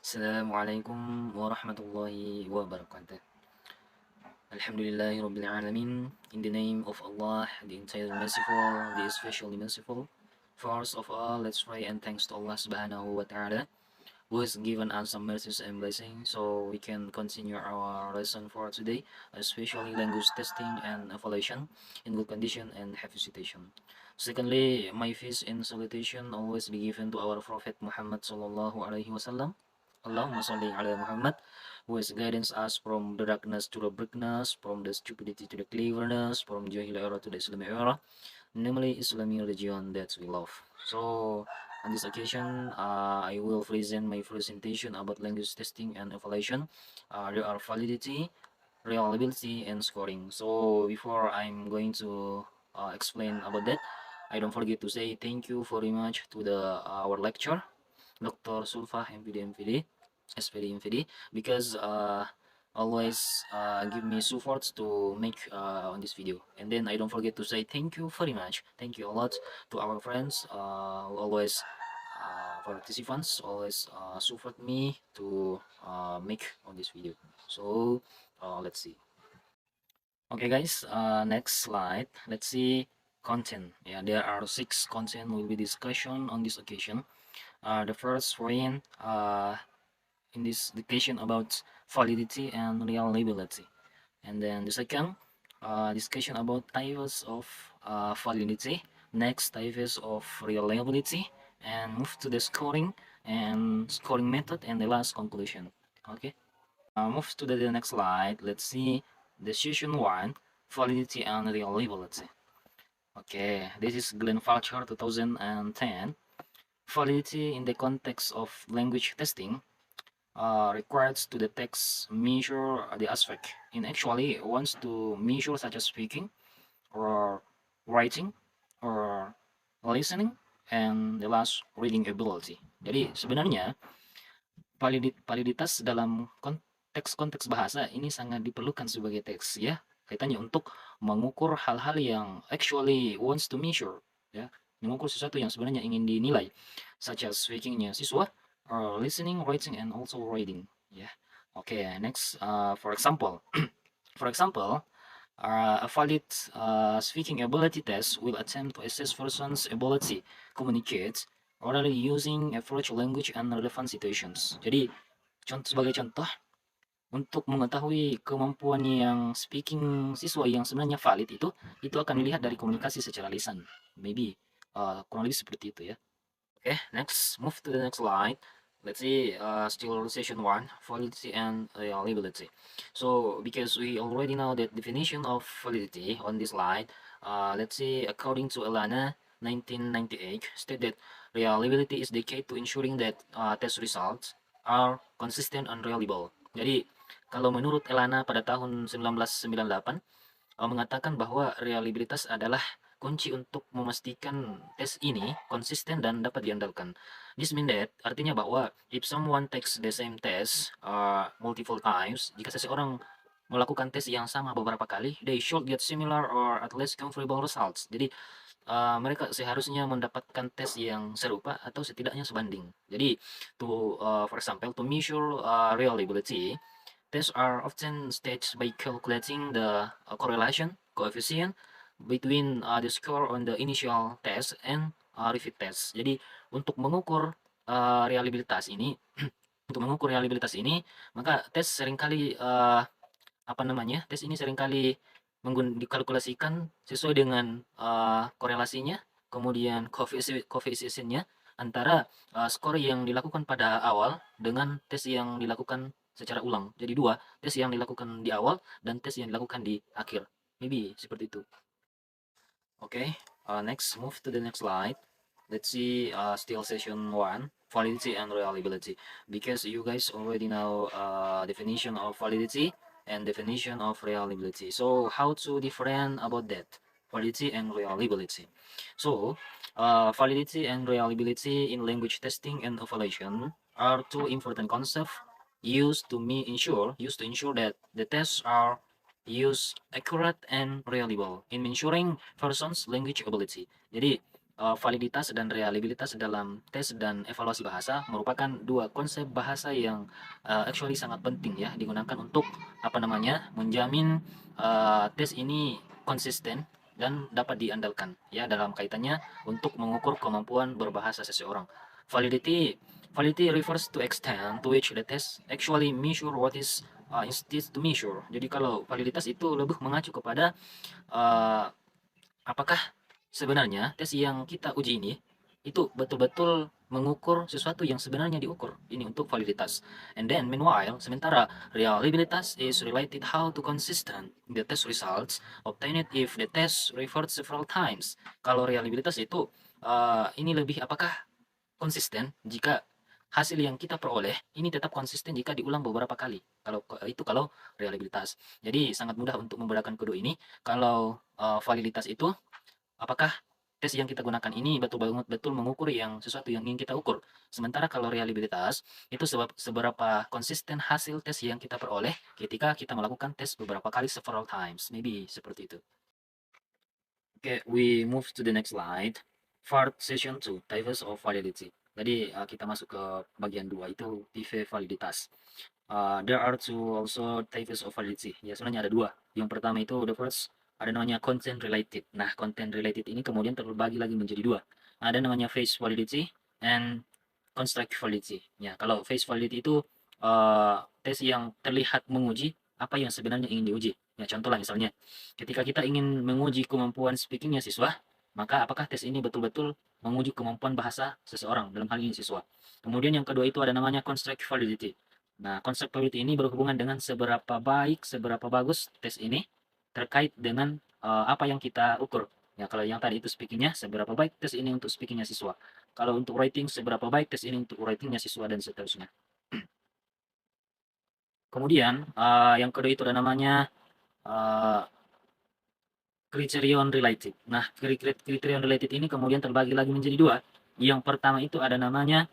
Assalamualaikum warahmatullahi wabarakatuh. Alhamdulillahi Rabbil Alamin. In the name of Allah, the entirely merciful, the especially merciful. First of all, let's pray and thanks to Allah Subhanahu wa Ta'ala, who has given us some mercies and blessings so we can continue our lesson for today, especially language testing and evaluation in good condition and have citation. Secondly, my peace and salutation always be given to our Prophet Muhammad Sallallahu Alaihi Wasallam. Allahumma salli ala Muhammad, who has guidance us from the darkness to the brightness, from the stupidity to the cleverness, from Jahil era to the Islamic era, namely Islamic religion that we love. So, on this occasion, I will present my presentation about language testing and evaluation. There are validity, reliability, and scoring. So, before I'm going to explain about that, I don't forget to say thank you very much to our lecturer, Dr. Sulfah MPD, SPD MPD, because always give me support to make on this video. And then I don't forget to say thank you very much. Thank you a lot to our friends who always participants always support me to make on this video. So let's see. Okay guys, next slide. Let's see content. Yeah, there are 6 content will be discussion on this occasion. The first point in this occasion about validity and reliability, and then the second discussion about types of validity, next types of reliability, and move to the scoring and scoring method, and the last conclusion. Okay, move to the next slide. Let's see the session 1, validity and reliability. Okay, this is Glenn Falcher 2010. Validity in the context of language testing requires to the text measure the aspect in actually wants to measure such as speaking or writing or listening and the last reading ability. Jadi sebenarnya validitas dalam konteks bahasa ini sangat diperlukan sebagai teks ya, kaitannya untuk mengukur hal-hal yang actually wants to measure ya, mengukur sesuatu yang sebenarnya ingin dinilai, such as speakingnya siswa, or listening, writing, and also reading ya. Okay, next for example for example a valid speaking ability test will attempt to assess person's ability communicate orally using average language and relevant situations. Jadi sebagai contoh, untuk mengetahui kemampuan yang speaking siswa yang sebenarnya valid itu akan dilihat dari komunikasi secara lisan. Maybe kurang lebih seperti itu ya. Okay, next, move to the next slide. Let's see, still session 1, validity and reliability. So, because we already know the definition of validity on this slide, let's see, according to Elana, 1998, state that reliability is the key to ensuring that test results are consistent and reliable. Jadi, kalau menurut Elana pada tahun 1998, mengatakan bahwa reliabilitas adalah kunci untuk memastikan tes ini konsisten dan dapat diandalkan. This means that artinya bahwa if someone takes the same test multiple times, jika seseorang melakukan tes yang sama beberapa kali, they should get similar or at least comparable results. Jadi mereka seharusnya mendapatkan tes yang serupa atau setidaknya sebanding. Jadi for example, to measure reliability, tests are often staged by calculating the correlation coefficient between the score on the initial test and repeat test. Jadi untuk mengukur reliabilitas ini, untuk mengukur reliabilitas ini, maka tes seringkali tes ini seringkali dikalkulasikan sesuai dengan korelasinya, kemudian koefisiennya antara skor yang dilakukan pada awal dengan tes yang dilakukan secara ulang. Jadi dua, tes yang dilakukan di awal dan tes yang dilakukan di akhir. Maybe seperti itu. Okay, next, move to the next slide. Let's see still session 1, validity and reliability. Because you guys already know definition of validity and definition of reliability. So how to different about that? Validity and reliability. So validity and reliability in language testing and evaluation are two important concepts used to ensure that the tests are used accurate and reliable in ensuring person's language ability. Jadi validitas dan reliabilitas dalam tes dan evaluasi bahasa merupakan dua konsep bahasa yang actually sangat penting ya digunakan untuk menjamin tes ini konsisten dan dapat diandalkan ya dalam kaitannya untuk mengukur kemampuan berbahasa seseorang. Validity validity refers to extent to which the test actually measure what is to measure. Jadi kalau validitas itu lebih mengacu kepada uh, apakah sebenarnya tes yang kita uji ini itu betul-betul mengukur sesuatu yang sebenarnya diukur. Ini untuk validitas. And then meanwhile, sementara reliabilitas is related how to consistent the test results obtained if the test referred several times. Kalau reliabilitas itu ini lebih apakah konsisten jika hasil yang kita peroleh ini tetap konsisten jika diulang beberapa kali. Kalau reliabilitas. Jadi sangat mudah untuk membedakan kedua ini. Kalau validitas itu apakah tes yang kita gunakan ini betul mengukur sesuatu yang ingin kita ukur. Sementara kalau reliabilitas itu seberapa konsisten hasil tes yang kita peroleh ketika kita melakukan tes beberapa kali several times. Maybe seperti itu. Okay, we move to the next slide. Part session 2, types of validity. Jadi kita masuk ke bagian 2 itu tipe validitas. There are two also types of validity. Ya, sebenarnya ada dua. Yang pertama itu the first ada namanya content related. Nah, content related ini kemudian terbagi lagi menjadi dua. Ada namanya face validity and construct validity. Ya, kalau face validity itu tes yang terlihat menguji apa yang sebenarnya ingin diuji. Ya, contoh lah misalnya, ketika kita ingin menguji kemampuan speakingnya siswa, maka apakah tes ini betul-betul menguji kemampuan bahasa seseorang, dalam hal ini siswa. Kemudian yang kedua itu ada namanya construct validity. Nah, konsep validity ini berhubungan dengan seberapa baik, seberapa bagus tes ini terkait dengan apa yang kita ukur. Ya, kalau yang tadi itu speakingnya, seberapa baik tes ini untuk speakingnya siswa. Kalau untuk writing, seberapa baik tes ini untuk writingnya siswa dan seterusnya. Kemudian, yang kedua itu ada namanya uh, criterion related. Nah, criterion related ini kemudian terbagi lagi menjadi dua. Yang pertama itu ada namanya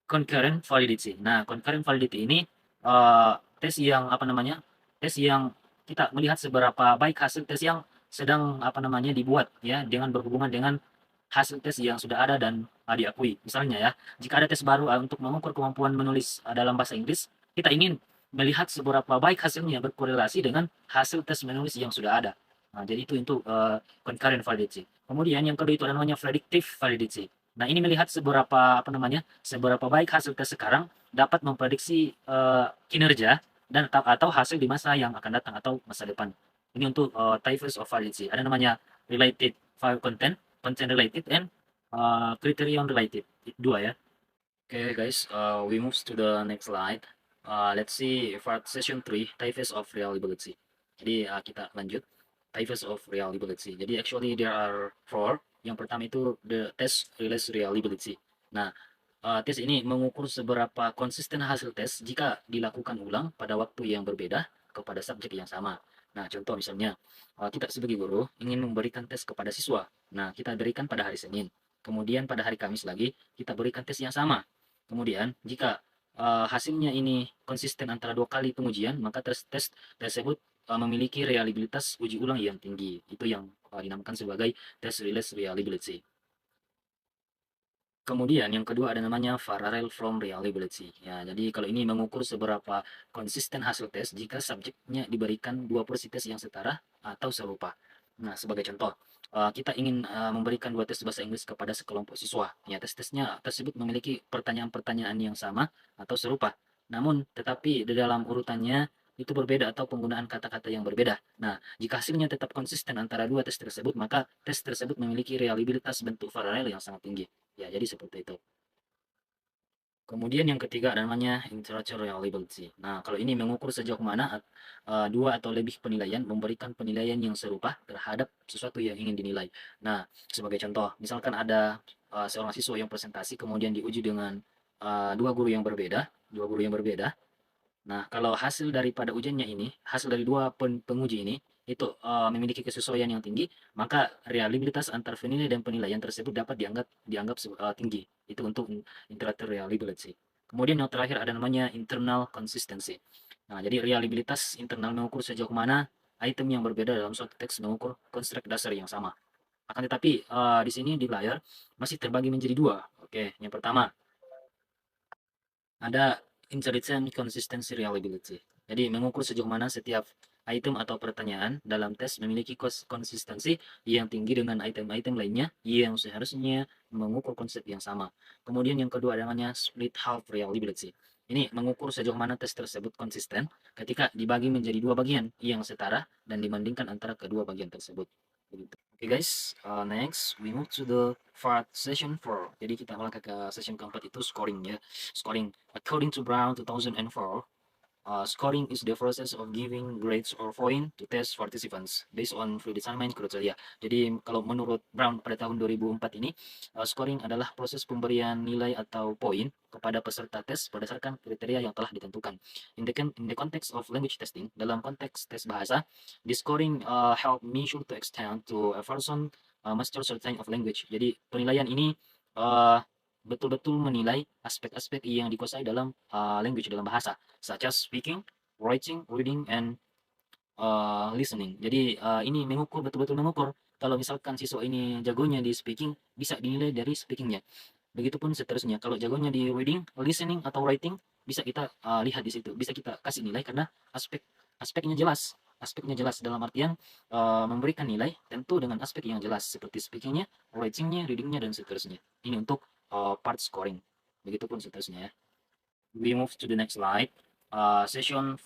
concurrent validity. Nah, concurrent validity ini tes yang tes yang kita melihat seberapa baik hasil tes yang sedang dibuat ya dengan berhubungan dengan hasil tes yang sudah ada dan diakui. Misalnya ya, jika ada tes baru untuk mengukur kemampuan menulis dalam bahasa Inggris, kita ingin melihat seberapa baik hasilnya berkorelasi dengan hasil tes menulis yang sudah ada. Nah, jadi itu concurrent validity. Kemudian yang kedua itu ada namanya predictive validity. Nah, ini melihat seberapa baik hasil tes sekarang dapat memprediksi kinerja dan atau hasil di masa yang akan datang atau masa depan. Ini untuk types of validity. Ada namanya related file content, content related, and criterion related. Dua ya. Okay, guys, we move to the next slide. Let's see for session 3, types of reliability. Jadi kita lanjut types of reliability. Jadi actually there are four. Yang pertama itu the test release reliability. Nah, tes ini mengukur seberapa konsisten hasil tes jika dilakukan ulang pada waktu yang berbeda kepada subjek yang sama. Nah, contoh misalnya, kita sebagai guru ingin memberikan tes kepada siswa. Nah, kita berikan pada hari Senin. Kemudian pada hari Kamis lagi, kita berikan tes yang sama. Kemudian, jika hasilnya ini konsisten antara dua kali pengujian, maka tes tersebut memiliki reliabilitas uji ulang yang tinggi. Itu yang dinamakan sebagai test release reliability. Kemudian yang kedua ada namanya parallel from reliability. Ya, jadi kalau ini mengukur seberapa konsisten hasil tes jika subjeknya diberikan dua porsi tes yang setara atau serupa. Nah, sebagai contoh, kita ingin memberikan dua tes bahasa Inggris kepada sekelompok siswa. Ya, tes-tesnya tersebut memiliki pertanyaan-pertanyaan yang sama atau serupa. Namun, tetapi di dalam urutannya itu berbeda atau penggunaan kata-kata yang berbeda. Nah, jika hasilnya tetap konsisten antara dua tes tersebut, maka tes tersebut memiliki reliabilitas bentuk paralel yang sangat tinggi. Ya, jadi seperti itu. Kemudian yang ketiga ada namanya intellectual reliability. Nah, kalau ini mengukur sejauh mana dua atau lebih penilaian memberikan penilaian yang serupa terhadap sesuatu yang ingin dinilai. Nah, sebagai contoh, misalkan ada seorang siswa yang presentasi kemudian diuji dengan dua guru yang berbeda. Nah, kalau hasil daripada ujiannya ini, hasil dari dua penguji ini, itu memiliki kesesuaian yang tinggi, maka reliabilitas antar penilai dan penilaian tersebut dapat dianggap tinggi. Itu untuk intellectual reliability. Kemudian yang terakhir ada namanya internal consistency. Nah, jadi reliabilitas internal mengukur sejauh mana item yang berbeda dalam suatu teks mengukur konstruk dasar yang sama. Akan tetapi di sini di layar masih terbagi menjadi dua. Oke, yang pertama ada intelligent consistency reliability. Jadi mengukur sejauh mana setiap item atau pertanyaan dalam tes memiliki konsistensi yang tinggi dengan item-item lainnya yang seharusnya mengukur konsep yang sama. Kemudian yang kedua ada namanya split half reliability. Ini mengukur sejauh mana tes tersebut konsisten ketika dibagi menjadi dua bagian yang setara dan dibandingkan antara kedua bagian tersebut. Begitu. Oke guys, next we move to the part session 4. Jadi kita melangkah ke session keempat itu scoring ya. Scoring. According to Brown 2004, scoring is the process of giving grades or point to test participants based on predetermined criteria. Jadi kalau menurut Brown pada tahun 2004 ini, scoring adalah proses pemberian nilai atau poin kepada peserta tes berdasarkan kriteria yang telah ditentukan. In the context of language testing, dalam konteks tes bahasa, the scoring help measure to extend to a person master certain of language. Jadi penilaian ini uh, betul-betul menilai aspek-aspek yang dikuasai dalam language, dalam bahasa, such as speaking, writing, reading, and listening. Jadi ini mengukur, betul-betul mengukur. Kalau misalkan siswa ini jagonya di speaking, bisa dinilai dari speakingnya. Begitupun seterusnya. Kalau jagonya di reading, listening, atau writing, bisa kita lihat di situ. Bisa kita kasih nilai karena aspeknya jelas. Aspeknya jelas dalam artian memberikan nilai tentu dengan aspek yang jelas seperti speakingnya, writingnya, readingnya, dan seterusnya. Ini untuk part scoring. Begitupun seterusnya ya. We move to the next slide. Session 5,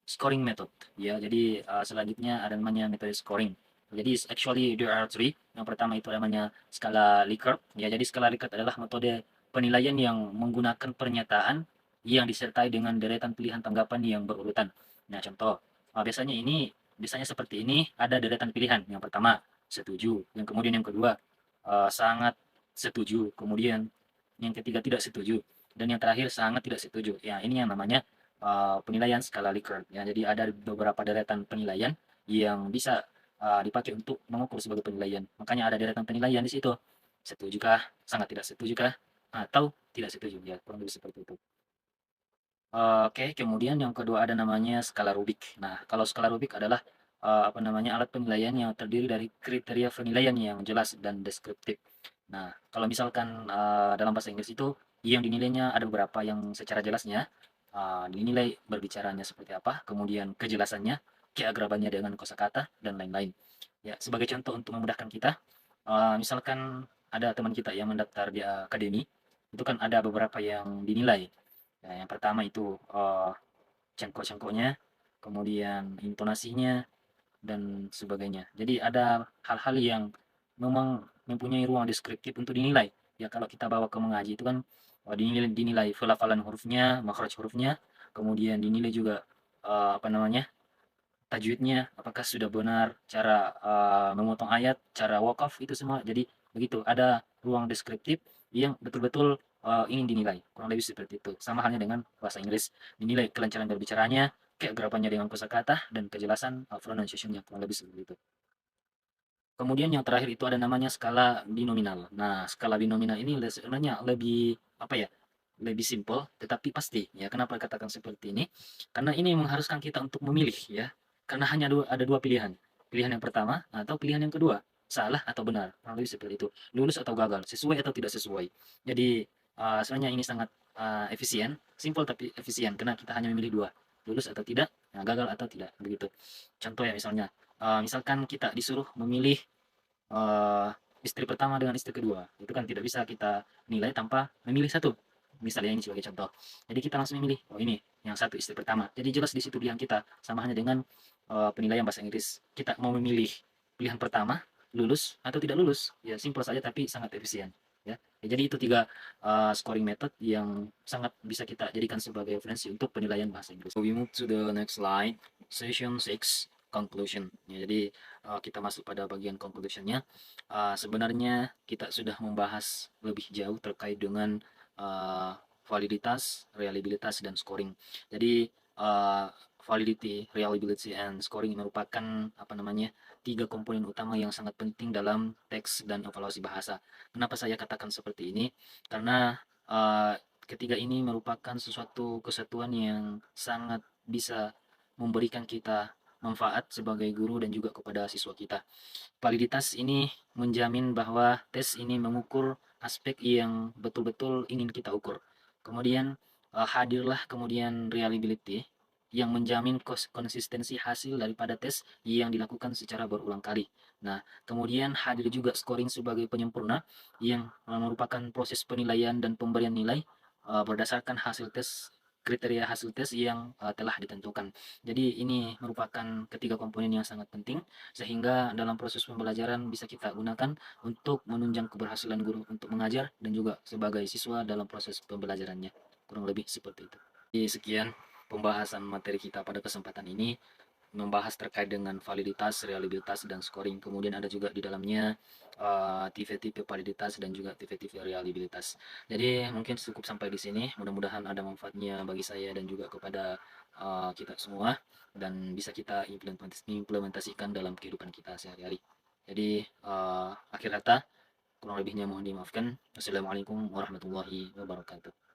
scoring method. Ya, jadi selanjutnya ada namanya metode scoring. Jadi actually there are three. Yang pertama itu namanya skala Likert. Ya, jadi skala Likert adalah metode penilaian yang menggunakan pernyataan yang disertai dengan deretan pilihan tanggapan yang berurutan. Nah, contoh, biasanya seperti ini, ada deretan pilihan. Yang pertama, setuju. Yang kemudian yang kedua, sangat setuju. Kemudian yang ketiga tidak setuju. Dan yang terakhir sangat tidak setuju. Ya, ini yang namanya penilaian skala Likert. Ya, jadi ada beberapa deretan penilaian yang bisa dipakai untuk mengukur sebagai penilaian. Makanya ada deretan penilaian di situ. Setujukah, sangat tidak setujukah, atau tidak setuju. Ya, kurang lebih seperti itu. Oke, kemudian yang kedua ada namanya skala Rubik. Nah, kalau skala Rubik adalah apa namanya, alat penilaian yang terdiri dari kriteria penilaian yang jelas dan deskriptif. Nah, kalau misalkan dalam bahasa Inggris itu yang dinilainya ada beberapa, yang secara jelasnya dinilai berbicaranya seperti apa, kemudian kejelasannya, keagrabannya dengan kosakata, dan lain-lain. Ya, sebagai contoh untuk memudahkan kita, misalkan ada teman kita yang mendaftar di akademi, itu kan ada beberapa yang dinilai. Ya, yang pertama itu cengkok-cengkoknya, kemudian intonasinya, dan sebagainya. Jadi ada hal-hal yang memang mempunyai ruang deskriptif untuk dinilai. Ya, kalau kita bawa ke mengaji itu kan dinilai pelafalan hurufnya, makhraj hurufnya, kemudian dinilai juga apa namanya, tajwidnya, apakah sudah benar, cara memotong ayat, cara wakaf, itu semua. Jadi begitu, ada ruang deskriptif yang betul-betul ingin dinilai. Kurang lebih seperti itu. Sama halnya dengan bahasa Inggris, dinilai kelancaran berbicaranya, keagrabannya dengan kosakata, dan kejelasan pronunciation-nya. Kurang lebih seperti itu. Kemudian yang terakhir itu ada namanya skala binominal. Nah, skala binominal ini sebenarnya lebih apa ya? Lebih simpel tetapi pasti. Ya, kenapa katakan seperti ini? Karena ini mengharuskan kita untuk memilih ya. Karena hanya ada dua pilihan. Pilihan yang pertama atau pilihan yang kedua. Salah atau benar. Kurang lebih seperti itu. Lulus atau gagal, sesuai atau tidak sesuai. Jadi sebenarnya ini sangat efisien, simpel tapi efisien karena kita hanya memilih dua. Lulus atau tidak, nah, gagal atau tidak, begitu. Contoh ya, misalnya misalkan kita disuruh memilih eee, istri pertama dengan istri kedua, itu kan tidak bisa kita nilai tanpa memilih satu. Misalnya ini sebagai contoh. Jadi kita langsung memilih, oh ini yang satu istri pertama. Jadi jelas di situ pilihan kita, sama halnya dengan penilaian bahasa Inggris. Kita mau memilih pilihan pertama, lulus atau tidak lulus. Ya simpel saja tapi sangat efisien, ya. Ya, jadi itu 3 scoring method yang sangat bisa kita jadikan sebagai referensi untuk penilaian bahasa Inggris. So we move to the next slide, session 6, conclusion. Ya, jadi kita masuk pada bagian conclusionnya. Sebenarnya kita sudah membahas lebih jauh terkait dengan validitas, reliabilitas, dan scoring. Jadi validity, reliability, and scoring merupakan apa namanya, 3 komponen utama yang sangat penting dalam teks dan evaluasi bahasa. Kenapa saya katakan seperti ini? Karena ketiga ini merupakan sesuatu kesatuan yang sangat bisa memberikan kita manfaat sebagai guru dan juga kepada siswa kita. Validitas ini menjamin bahwa tes ini mengukur aspek yang betul-betul ingin kita ukur. Kemudian hadirlah kemudian reliability yang menjamin konsistensi hasil daripada tes yang dilakukan secara berulang kali. Nah, kemudian hadir juga scoring sebagai penyempurna yang merupakan proses penilaian dan pemberian nilai berdasarkan hasil tes kriteria hasil tes yang telah ditentukan. Jadi ini merupakan ketiga komponen yang sangat penting sehingga dalam proses pembelajaran bisa kita gunakan untuk menunjang keberhasilan guru untuk mengajar dan juga sebagai siswa dalam proses pembelajarannya. Kurang lebih seperti itu. Jadi sekian pembahasan materi kita pada kesempatan ini membahas terkait dengan validitas, reliabilitas, dan scoring. Kemudian ada juga di dalamnya tipe-tipe validitas dan juga tipe-tipe reliabilitas. Jadi mungkin cukup sampai di sini. Mudah-mudahan ada manfaatnya bagi saya dan juga kepada kita semua dan bisa kita implementasikan dalam kehidupan kita sehari-hari. Jadi akhir kata kurang lebihnya mohon dimaafkan. Wassalamualaikum warahmatullahi wabarakatuh.